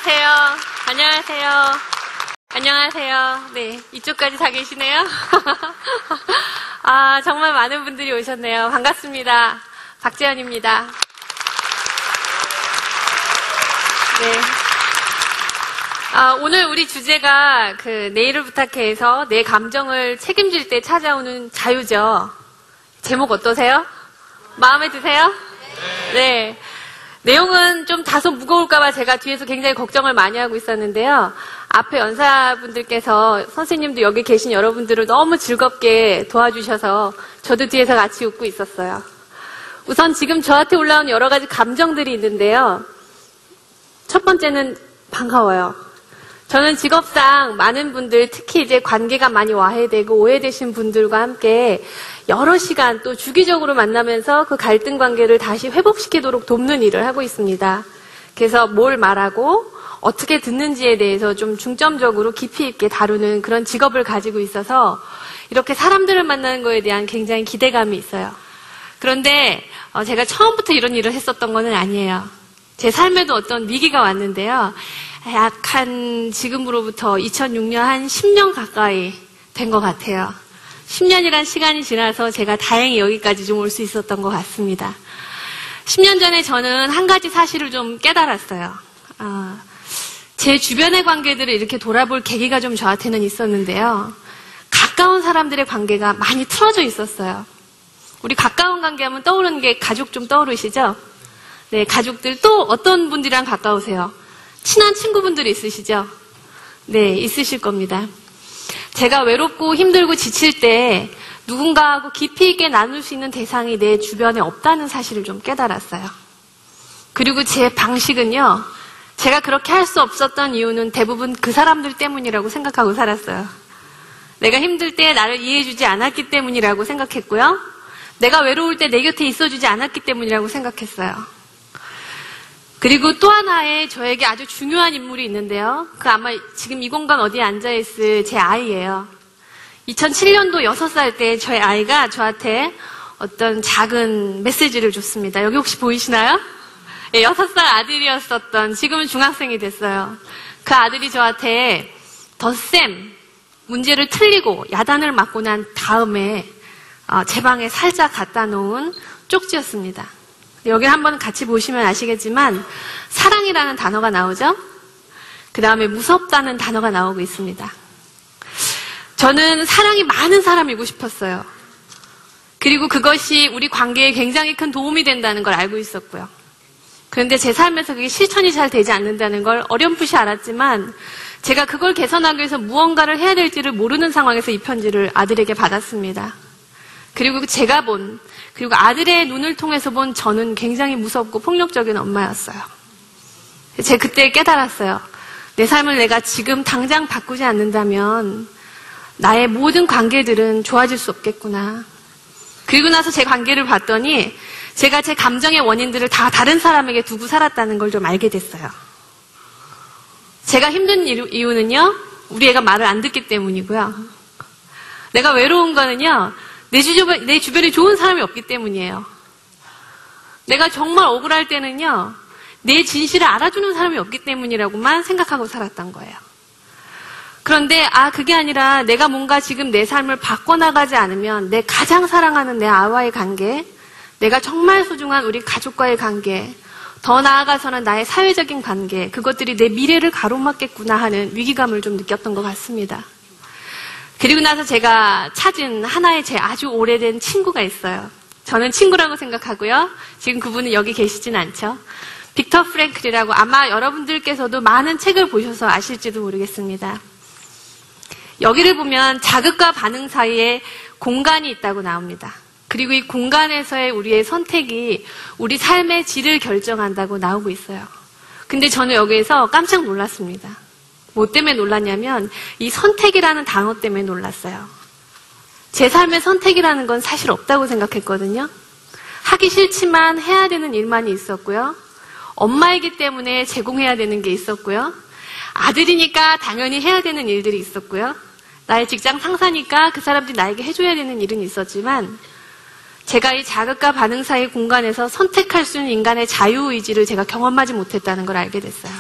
안녕하세요. 안녕하세요. 안녕하세요. 네, 이쪽까지 다 계시네요. 아, 정말 많은 분들이 오셨네요. 반갑습니다. 박재현입니다. 네. 오늘 우리 주제가 내일을 부탁해서 내 감정을 책임질 때 찾아오는 자유죠. 제목 어떠세요? 마음에 드세요? 네. 내용은 좀 다소 무거울까봐 제가 뒤에서 굉장히 걱정을 많이 하고 있었는데요. 앞에 연사분들께서 선생님도 여기 계신 여러분들을 너무 즐겁게 도와주셔서 저도 뒤에서 같이 웃고 있었어요. 우선 지금 저한테 올라온 여러 가지 감정들이 있는데요. 첫 번째는 반가워요. 저는 직업상 많은 분들, 특히 이제 관계가 많이 와해되고 오해되신 분들과 함께 여러 시간 또 주기적으로 만나면서 그 갈등 관계를 다시 회복시키도록 돕는 일을 하고 있습니다. 그래서 뭘 말하고 어떻게 듣는지에 대해서 좀 중점적으로 깊이 있게 다루는 그런 직업을 가지고 있어서 이렇게 사람들을 만나는 거에 대한 굉장히 기대감이 있어요. 그런데 제가 처음부터 이런 일을 했었던 건 아니에요. 제 삶에도 어떤 위기가 왔는데요. 약 지금으로부터 2006년 한 10년 가까이 된 것 같아요. 10년이란 시간이 지나서 제가 다행히 여기까지 좀 올 수 있었던 것 같습니다. 10년 전에 저는 한 가지 사실을 좀 깨달았어요. 제 주변의 관계들을 이렇게 돌아볼 계기가 좀 저한테는 있었는데요. 가까운 사람들의 관계가 많이 틀어져 있었어요. 우리 가까운 관계하면 떠오르는 게 가족 좀 떠오르시죠? 네, 가족들 또 어떤 분들이랑 가까우세요? 친한 친구분들이 있으시죠? 네, 있으실 겁니다. 제가 외롭고 힘들고 지칠 때 누군가하고 깊이 있게 나눌 수 있는 대상이 내 주변에 없다는 사실을 좀 깨달았어요. 그리고 제 방식은요, 제가 그렇게 할 수 없었던 이유는 대부분 그 사람들 때문이라고 생각하고 살았어요. 내가 힘들 때 나를 이해해주지 않았기 때문이라고 생각했고요. 내가 외로울 때 내 곁에 있어주지 않았기 때문이라고 생각했어요. 그리고 또 하나의 저에게 아주 중요한 인물이 있는데요. 아마 지금 이 공간 어디에 앉아있을 제 아이예요. 2007년도 6살 때 저희 아이가 저한테 어떤 작은 메시지를 줬습니다. 여기 혹시 보이시나요? 네, 6살 아들이었었던, 지금은 중학생이 됐어요. 그 아들이 저한테 덧셈 문제를 틀리고 야단을 맞고 난 다음에 제 방에 살짝 갖다 놓은 쪽지였습니다. 여기 한번 같이 보시면 아시겠지만 사랑이라는 단어가 나오죠? 그 다음에 무섭다는 단어가 나오고 있습니다. 저는 사랑이 많은 사람이고 싶었어요. 그리고 그것이 우리 관계에 굉장히 큰 도움이 된다는 걸 알고 있었고요. 그런데 제 삶에서 그게 실천이 잘 되지 않는다는 걸 어렴풋이 알았지만 제가 그걸 개선하기 위해서 무언가를 해야 될지를 모르는 상황에서 이 편지를 아들에게 받았습니다. 그리고 제가 그리고 아들의 눈을 통해서 본 저는 굉장히 무섭고 폭력적인 엄마였어요. 제가 그때 깨달았어요. 내 삶을 내가 지금 당장 바꾸지 않는다면 나의 모든 관계들은 좋아질 수 없겠구나. 그리고 나서 제 관계를 봤더니 제가 제 감정의 원인들을 다 다른 사람에게 두고 살았다는 걸 좀 알게 됐어요. 제가 힘든 이유는요, 우리 애가 말을 안 듣기 때문이고요. 내가 외로운 거는요, 내 주변에 좋은 사람이 없기 때문이에요. 내가 정말 억울할 때는요, 내 진실을 알아주는 사람이 없기 때문이라고만 생각하고 살았던 거예요. 그런데 그게 아니라 내가 뭔가 지금 내 삶을 바꿔나가지 않으면 내 가장 사랑하는 내 아와의 관계, 내가 정말 소중한 우리 가족과의 관계, 더 나아가서는 나의 사회적인 관계, 그것들이 내 미래를 가로막겠구나 하는 위기감을 좀 느꼈던 것 같습니다. 그리고 나서 제가 찾은 하나의 제 아주 오래된 친구가 있어요. 저는 친구라고 생각하고요. 지금 그분은 여기 계시진 않죠. 빅터 프랭클이라고 아마 여러분들께서도 많은 책을 보셔서 아실지도 모르겠습니다. 여기를 보면 자극과 반응 사이에 공간이 있다고 나옵니다. 그리고 이 공간에서의 우리의 선택이 우리 삶의 질을 결정한다고 나오고 있어요. 근데 저는 여기에서 깜짝 놀랐습니다. 뭐 때문에 놀랐냐면 이 선택이라는 단어 때문에 놀랐어요. 제 삶의 선택이라는 건 사실 없다고 생각했거든요. 하기 싫지만 해야 되는 일만이 있었고요. 엄마이기 때문에 제공해야 되는 게 있었고요. 아들이니까 당연히 해야 되는 일들이 있었고요. 나의 직장 상사니까 그 사람들이 나에게 해줘야 되는 일은 있었지만 제가 이 자극과 반응 사이 공간에서 선택할 수 있는 인간의 자유의지를 제가 경험하지 못했다는 걸 알게 됐어요.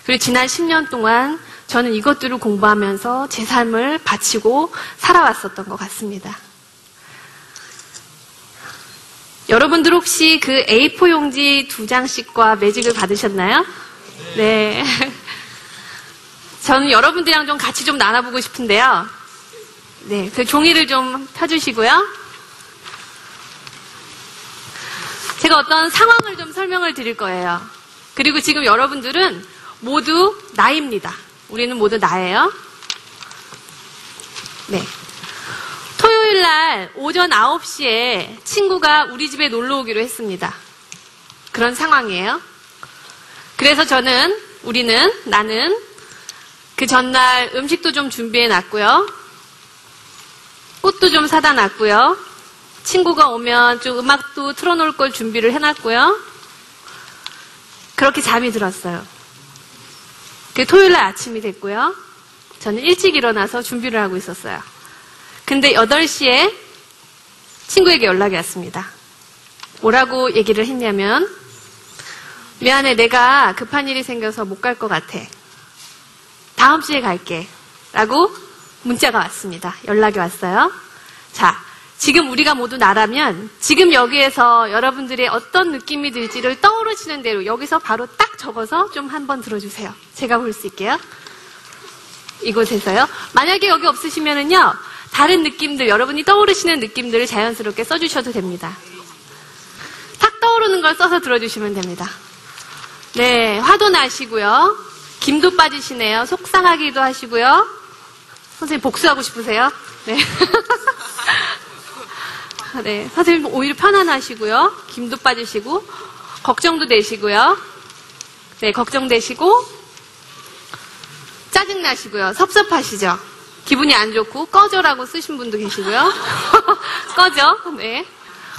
그리고 지난 10년 동안 저는 이것들을 공부하면서 제 삶을 바치고 살아왔었던 것 같습니다. 여러분들 혹시 그 A4 용지 2장씩과 매직을 받으셨나요? 네. 저는 여러분들이랑 좀 같이 좀 나눠보고 싶은데요. 네, 그 종이를 좀 펴주시고요. 제가 어떤 상황을 좀 설명을 드릴 거예요. 그리고 지금 여러분들은 모두 나입니다. 우리는 모두 나예요. 네. 토요일 날 오전 9시에 친구가 우리 집에 놀러 오기로 했습니다. 그런 상황이에요. 그래서 나는 그 전날 음식도 좀 준비해 놨고요. 꽃도 좀 사다 놨고요. 친구가 오면 좀 음악도 틀어놓을 걸 준비를 해놨고요. 그렇게 잠이 들었어요. 그 토요일 날 아침이 됐고요. 저는 일찍 일어나서 준비를 하고 있었어요. 근데 8시에 친구에게 연락이 왔습니다. 뭐라고 얘기를 했냐면, 미안해, 내가 급한 일이 생겨서 못 갈 것 같아. 다음 주에 갈게. 라고 문자가 왔습니다. 연락이 왔어요. 자, 지금 우리가 모두 나라면 지금 여기에서 여러분들의 어떤 느낌이 들지를 떠오르시는 대로 여기서 바로 딱 적어서 좀 한번 들어주세요. 제가 볼 수 있게요. 이곳에서요. 만약에 여기 없으시면은요, 다른 느낌들, 여러분이 떠오르시는 느낌들을 자연스럽게 써주셔도 됩니다. 탁 떠오르는 걸 써서 들어주시면 됩니다. 네, 화도 나시고요. 김도 빠지시네요. 속상하기도 하시고요. 선생님 복수하고 싶으세요? 네. 네, 선생님 오히려 편안하시고요. 김도 빠지시고, 걱정도 되시고요. 네, 걱정되시고, 짜증나시고요. 섭섭하시죠? 기분이 안 좋고, 꺼져라고 쓰신 분도 계시고요. 꺼져. 네.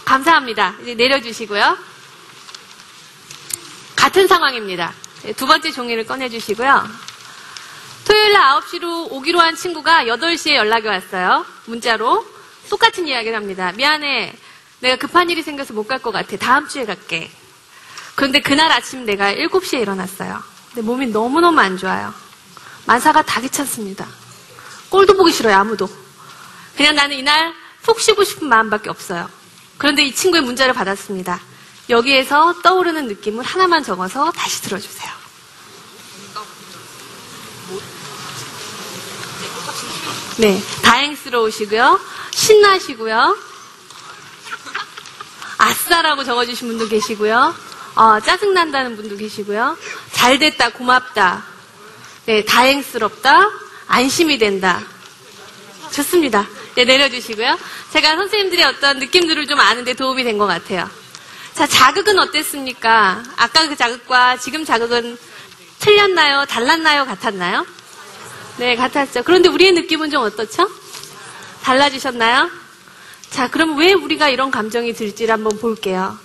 감사합니다. 이제 내려주시고요. 같은 상황입니다. 네, 두 번째 종이를 꺼내주시고요. 토요일 날 9시로 오기로 한 친구가 8시에 연락이 왔어요. 문자로. 똑같은 이야기를 합니다. 미안해. 내가 급한 일이 생겨서 못 갈 것 같아. 다음 주에 갈게. 그런데 그날 아침 내가 7시에 일어났어요. 근데 몸이 너무너무 안 좋아요. 만사가 다 귀찮습니다. 꼴도 보기 싫어요, 아무도. 그냥 나는 이날 푹 쉬고 싶은 마음밖에 없어요. 그런데 이 친구의 문자를 받았습니다. 여기에서 떠오르는 느낌을 하나만 적어서 다시 들어주세요. 네, 다행스러우시고요. 신나시고요. 아싸라고 적어주신 분도 계시고요. 짜증난다는 분도 계시고요. 잘됐다, 고맙다. 네, 다행스럽다, 안심이 된다. 좋습니다. 네, 내려주시고요. 제가 선생님들의 어떤 느낌들을 좀 아는데 도움이 된 것 같아요. 자, 자극은 어땠습니까? 아까 그 자극과 지금 자극은 틀렸나요? 달랐나요? 같았나요? 네, 같았죠. 그런데 우리의 느낌은 좀 어떻죠? 달라지셨나요? 자, 그럼 왜 우리가 이런 감정이 들지를 한번 볼게요.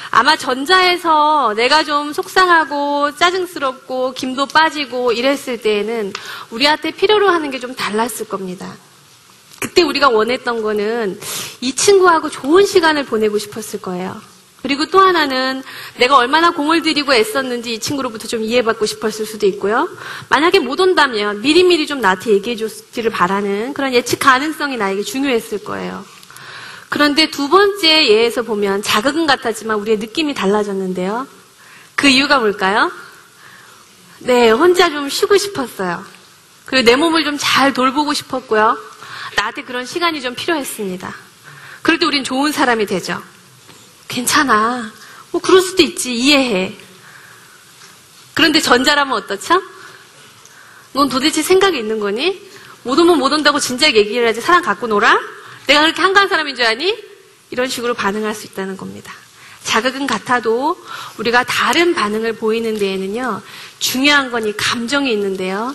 아마 전자에서 내가 좀 속상하고 짜증스럽고 김도 빠지고 이랬을 때에는 우리한테 필요로 하는 게 좀 달랐을 겁니다. 그때 우리가 원했던 거는 이 친구하고 좋은 시간을 보내고 싶었을 거예요. 그리고 또 하나는 내가 얼마나 공을 들이고 애썼는지 이 친구로부터 좀 이해받고 싶었을 수도 있고요. 만약에 못 온다면 미리미리 좀 나한테 얘기해줬기를 바라는 그런 예측 가능성이 나에게 중요했을 거예요. 그런데 두 번째 예에서 보면 자극은 같았지만 우리의 느낌이 달라졌는데요. 그 이유가 뭘까요? 네, 혼자 좀 쉬고 싶었어요. 그리고 내 몸을 좀 잘 돌보고 싶었고요. 나한테 그런 시간이 좀 필요했습니다. 그럴 때 우린 좋은 사람이 되죠. 괜찮아. 뭐 그럴 수도 있지. 이해해. 그런데 전자라면 어떻죠? 넌 도대체 생각이 있는 거니? 못 오면 못 온다고 진작 얘기를 하지. 사람 갖고 놀아? 내가 그렇게 한가한 사람인 줄 아니? 이런 식으로 반응할 수 있다는 겁니다. 자극은 같아도 우리가 다른 반응을 보이는 데에는요. 중요한 건 이 감정이 있는데요.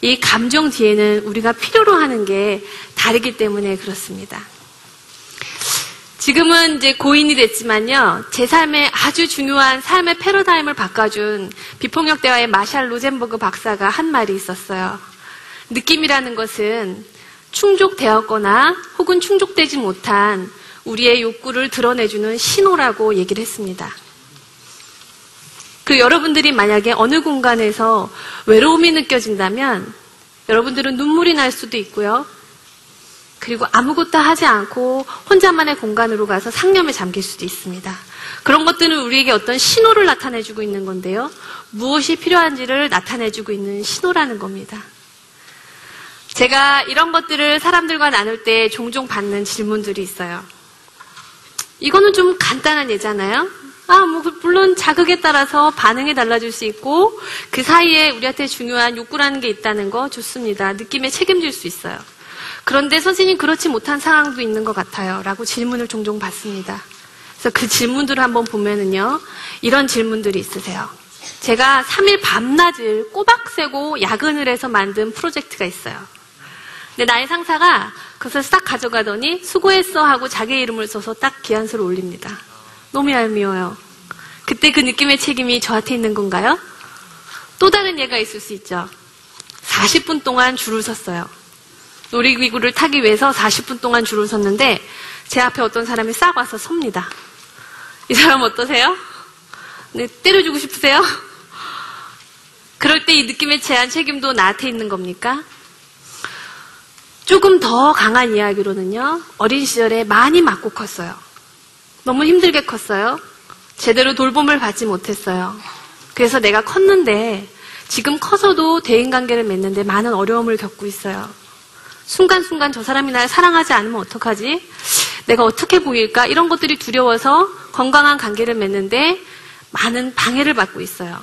이 감정 뒤에는 우리가 필요로 하는 게 다르기 때문에 그렇습니다. 지금은 이제 고인이 됐지만요. 제 삶에 아주 중요한 삶의 패러다임을 바꿔준 비폭력 대화의 마샬 로젠버그 박사가 한 말이 있었어요. 느낌이라는 것은 충족되었거나 혹은 충족되지 못한 우리의 욕구를 드러내주는 신호라고 얘기를 했습니다. 그리고 여러분들이 만약에 어느 공간에서 외로움이 느껴진다면 여러분들은 눈물이 날 수도 있고요. 그리고 아무것도 하지 않고 혼자만의 공간으로 가서 상념에 잠길 수도 있습니다. 그런 것들은 우리에게 어떤 신호를 나타내주고 있는 건데요. 무엇이 필요한지를 나타내주고 있는 신호라는 겁니다. 제가 이런 것들을 사람들과 나눌 때 종종 받는 질문들이 있어요. 이거는 좀 간단한 예잖아요. 물론 자극에 따라서 반응이 달라질 수 있고 그 사이에 우리한테 중요한 욕구라는 게 있다는 거 좋습니다. 느낌에 책임질 수 있어요. 그런데 선생님 그렇지 못한 상황도 있는 것 같아요. 라고 질문을 종종 받습니다. 그래서 그 질문들을 한번 보면은요. 이런 질문들이 있으세요. 제가 3일 밤낮을 꼬박 새고 야근을 해서 만든 프로젝트가 있어요. 근데 나의 상사가 그것을 싹 가져가더니 수고했어 하고 자기 이름을 써서 딱 기한서를 올립니다. 너무 얄미워요. 그때 그 느낌의 책임이 저한테 있는 건가요? 또 다른 예가 있을 수 있죠. 40분 동안 줄을 섰어요. 놀이기구를 타기 위해서 40분 동안 줄을 섰는데 제 앞에 어떤 사람이 싹 와서 섭니다. 이 사람 어떠세요? 네, 때려주고 싶으세요? 그럴 때 이 느낌의 제한 책임도 나한테 있는 겁니까? 조금 더 강한 이야기로는요. 어린 시절에 많이 맞고 컸어요. 너무 힘들게 컸어요. 제대로 돌봄을 받지 못했어요. 그래서 내가 컸는데 지금 커서도 대인관계를 맺는데 많은 어려움을 겪고 있어요. 순간순간 저 사람이 날 사랑하지 않으면 어떡하지? 내가 어떻게 보일까? 이런 것들이 두려워서 건강한 관계를 맺는데 많은 방해를 받고 있어요.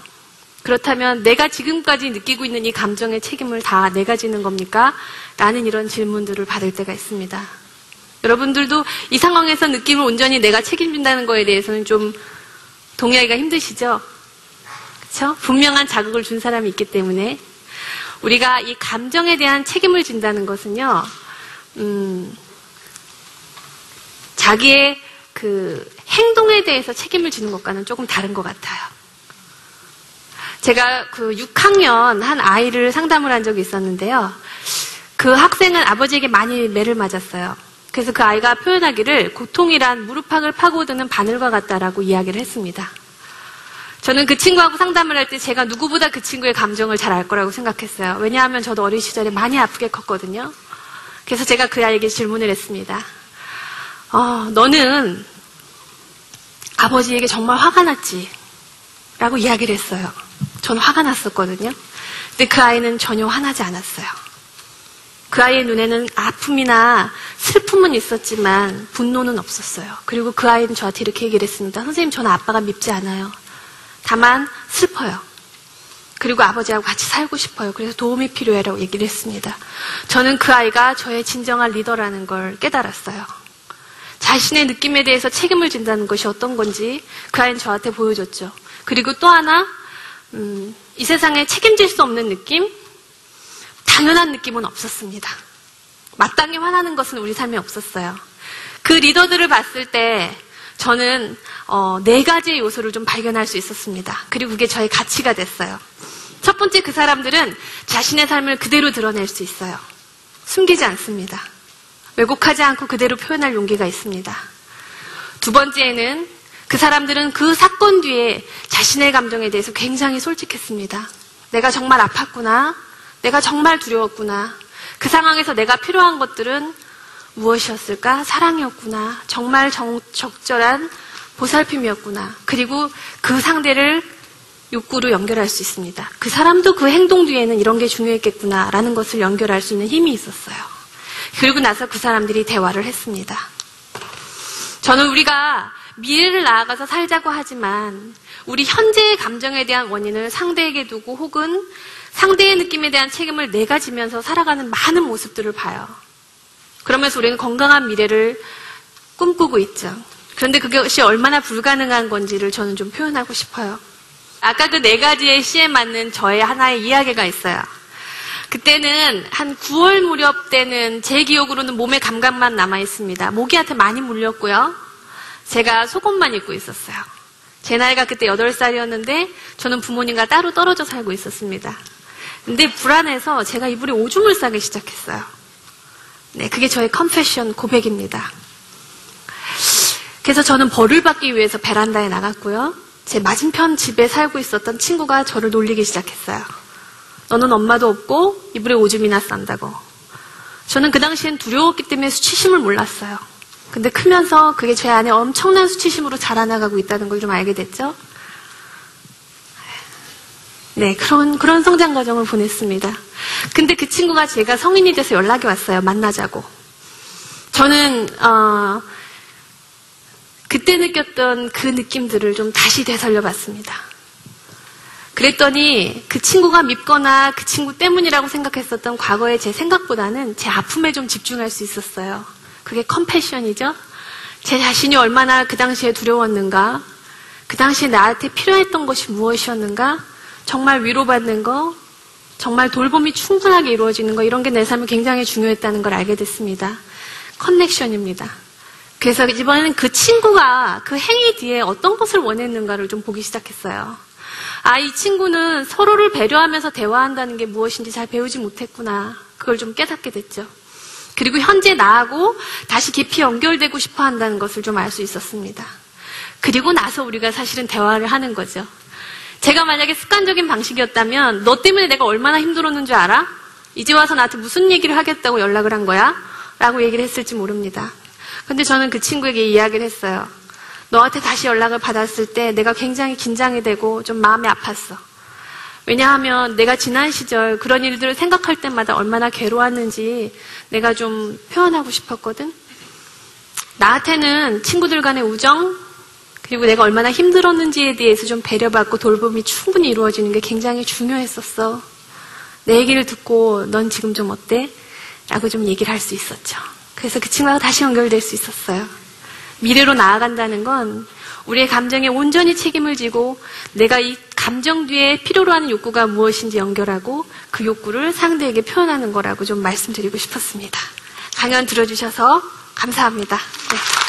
그렇다면 내가 지금까지 느끼고 있는 이 감정의 책임을 다 내가 지는 겁니까? 라는 이런 질문들을 받을 때가 있습니다. 여러분들도 이 상황에서 느낌을 온전히 내가 책임진다는 거에 대해서는 좀 동의하기가 힘드시죠? 그렇죠? 분명한 자극을 준 사람이 있기 때문에 우리가 이 감정에 대한 책임을 진다는 것은요, 자기의 그 행동에 대해서 책임을 지는 것과는 조금 다른 것 같아요. 제가 그 6학년 한 아이를 상담을 한 적이 있었는데요. 그 학생은 아버지에게 많이 매를 맞았어요. 그래서 그 아이가 표현하기를 고통이란 무릎팍을 파고드는 바늘과 같다라고 이야기를 했습니다. 저는 그 친구하고 상담을 할 때 제가 누구보다 그 친구의 감정을 잘 알 거라고 생각했어요. 왜냐하면 저도 어린 시절에 많이 아프게 컸거든요. 그래서 제가 그 아이에게 질문을 했습니다. 너는 아버지에게 정말 화가 났지? 라고 이야기를 했어요. 저는 화가 났었거든요. 근데 그 아이는 전혀 화나지 않았어요. 그 아이의 눈에는 아픔이나 슬픔은 있었지만 분노는 없었어요. 그리고 그 아이는 저한테 이렇게 얘기를 했습니다. 선생님, 저는 아빠가 밉지 않아요. 다만 슬퍼요. 그리고 아버지하고 같이 살고 싶어요. 그래서 도움이 필요해라고 얘기를 했습니다. 저는 그 아이가 저의 진정한 리더라는 걸 깨달았어요. 자신의 느낌에 대해서 책임을 진다는 것이 어떤 건지 그 아이는 저한테 보여줬죠. 그리고 또 하나, 이 세상에 책임질 수 없는 느낌? 당연한 느낌은 없었습니다. 마땅히 화나는 것은 우리 삶에 없었어요. 그 리더들을 봤을 때 저는 4가지의 요소를 좀 발견할 수 있었습니다. 그리고 그게 저의 가치가 됐어요. 첫 번째, 그 사람들은 자신의 삶을 그대로 드러낼 수 있어요. 숨기지 않습니다. 왜곡하지 않고 그대로 표현할 용기가 있습니다. 두 번째에는 그 사람들은 그 사건 뒤에 자신의 감정에 대해서 굉장히 솔직했습니다. 내가 정말 아팠구나. 내가 정말 두려웠구나. 그 상황에서 내가 필요한 것들은 무엇이었을까? 사랑이었구나. 정말 적절한 보살핌이었구나. 그리고 그 상대를 욕구로 연결할 수 있습니다. 그 사람도 그 행동 뒤에는 이런 게 중요했겠구나 라는 것을 연결할 수 있는 힘이 있었어요. 그리고 나서 그 사람들이 대화를 했습니다. 저는 우리가 미래를 나아가서 살자고 하지만 우리 현재의 감정에 대한 원인을 상대에게 두고 혹은 상대의 느낌에 대한 책임을 내가 지면서 살아가는 많은 모습들을 봐요. 그러면서 우리는 건강한 미래를 꿈꾸고 있죠. 그런데 그것이 얼마나 불가능한 건지를 저는 좀 표현하고 싶어요. 아까 그 4가지의 시에 맞는 저의 하나의 이야기가 있어요. 그때는 한 9월 무렵 때는 제 기억으로는 몸에 감각만 남아있습니다. 모기한테 많이 물렸고요. 제가 속옷만 입고 있었어요. 제 나이가 그때 8살이었는데 저는 부모님과 따로 떨어져 살고 있었습니다. 근데 불안해서 제가 이불에 오줌을 싸기 시작했어요. 네, 그게 저의 컨페션 고백입니다. 그래서 저는 벌을 받기 위해서 베란다에 나갔고요. 제 맞은편 집에 살고 있었던 친구가 저를 놀리기 시작했어요. 너는 엄마도 없고 이불에 오줌이나 싼다고. 저는 그 당시엔 두려웠기 때문에 수치심을 몰랐어요. 근데 크면서 그게 제 안에 엄청난 수치심으로 자라나가고 있다는 걸 좀 알게 됐죠. 네, 그런 성장 과정을 보냈습니다. 근데 그 친구가 제가 성인이 돼서 연락이 왔어요. 만나자고. 저는 그때 느꼈던 그 느낌들을 좀 다시 되살려 봤습니다. 그랬더니 그 친구가 밉거나 그 친구 때문이라고 생각했었던 과거의 제 생각보다는 제 아픔에 좀 집중할 수 있었어요. 그게 컴패션이죠. 제 자신이 얼마나 그 당시에 두려웠는가, 그 당시에 나한테 필요했던 것이 무엇이었는가, 정말 위로받는 거, 정말 돌봄이 충분하게 이루어지는 거, 이런 게 내 삶에 굉장히 중요했다는 걸 알게 됐습니다. 커넥션입니다. 그래서 이번에는 그 친구가 그 행위 뒤에 어떤 것을 원했는가를 좀 보기 시작했어요. 아, 이 친구는 서로를 배려하면서 대화한다는 게 무엇인지 잘 배우지 못했구나. 그걸 좀 깨닫게 됐죠. 그리고 현재 나하고 다시 깊이 연결되고 싶어 한다는 것을 좀 알 수 있었습니다. 그리고 나서 우리가 사실은 대화를 하는 거죠. 제가 만약에 습관적인 방식이었다면 너 때문에 내가 얼마나 힘들었는 줄 알아? 이제 와서 나한테 무슨 얘기를 하겠다고 연락을 한 거야? 라고 얘기를 했을지 모릅니다. 근데 저는 그 친구에게 이야기를 했어요. 너한테 다시 연락을 받았을 때 내가 굉장히 긴장이 되고 좀 마음이 아팠어. 왜냐하면 내가 지난 시절 그런 일들을 생각할 때마다 얼마나 괴로웠는지 내가 좀 표현하고 싶었거든. 나한테는 친구들 간의 우정, 그리고 내가 얼마나 힘들었는지에 대해서 좀 배려받고 돌봄이 충분히 이루어지는 게 굉장히 중요했었어. 내 얘기를 듣고 넌 지금 좀 어때? 라고 좀 얘기를 할 수 있었죠. 그래서 그 친구가 다시 연결될 수 있었어요. 미래로 나아간다는 건 우리의 감정에 온전히 책임을 지고 내가 이 감정 뒤에 필요로 하는 욕구가 무엇인지 연결하고 그 욕구를 상대에게 표현하는 거라고 좀 말씀드리고 싶었습니다. 강연 들어주셔서 감사합니다. 네.